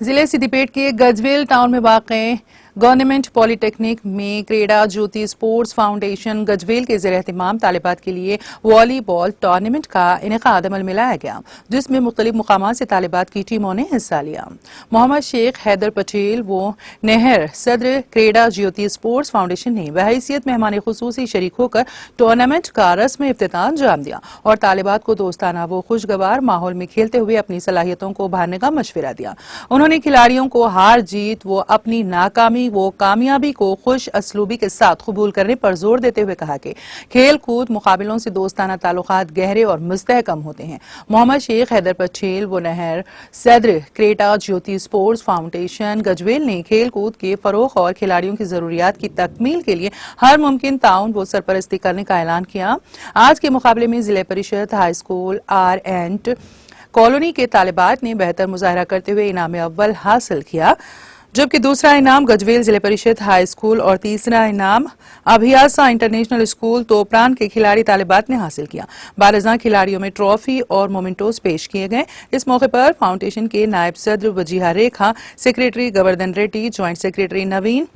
जिले सिद्दीपेट के गजवेल टाउन में वाक़े गवर्नमेंट पॉलिटेक्निक में क्रीड़ा ज्योति स्पोर्ट्स फाउंडेशन गजवेल के ज़ेर एहतमाम तालिबात के लिए वॉलीबॉल टूर्नामेंट का इनेकाद अमल में लाया गया, जिसमें मुख्तलिफ मुकामात से तालिबात की टीमों ने हिस्सा लिया। मोहम्मद शेख हैदर पटेल वो नहर सदर क्रीड़ा ज्योति स्पोर्ट्स फाउंडेशन ने बहैसियत मेहमान खुसूसी शरीक होकर टूर्नामेंट का रस्म इफ्तिताह अंजाम दिया और तालिबात को दोस्ताना व खुशगवार माहौल में खेलते हुए अपनी सलाहियतों को उभारने का मशवरा दिया। उन्होंने खिलाड़ियों को हार जीत व अपनी नाकामी वो कामयाबी को खुश असलूबी के साथ कबूल करने पर जोर देते हुए कहा कि खेल कूद मुकाबलों से दोस्ताना ताल्लुकात गहरे और मुस्तहकम होते हैं। मोहम्मद शेख हैदर पटेल वो नहर सदर क्रीड़ा ज्योति स्पोर्ट्स फाउंडेशन गजवेल ने खेल कूद के फरोग और खिलाड़ियों की जरूरियात की तकमील के लिए हर मुमकिन ताउन व सरपरस्ती करने का ऐलान किया। आज के मुकाबले में जिला परिषद high school R and colony के तालिबात ने बेहतर मुजाहरा करते हुए इनाम अव्वल हासिल किया, जबकि दूसरा इनाम गजवेल जिला परिषद हाई स्कूल और तीसरा इनाम अभियासा इंटरनेशनल स्कूल तोपरान के खिलाड़ी तालिबात ने हासिल किया। बारजा खिलाड़ियों में ट्रॉफी और मोमेंटोस पेश किए गए। इस मौके पर फाउंडेशन के नायब सदर Wajiha Rekha, secretary Govardhan Reddy, joint secretary Naveen,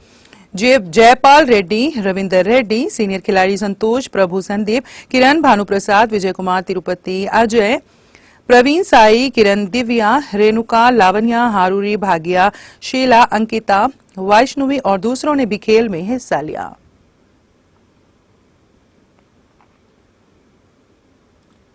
Jaipal Reddy, Ravinder Reddy, senior खिलाड़ी संतोष प्रभु, संदीप, किरण, भानुप्रसाद, विजय कुमार, तिरुपति, अजय, प्रवीण, साई, किरण, दिव्या, रेणुका, लावण्या, हारूरी, भाग्या, शीला, अंकिता, वैष्णवी और दूसरों ने भी खेल में हिस्सा लिया।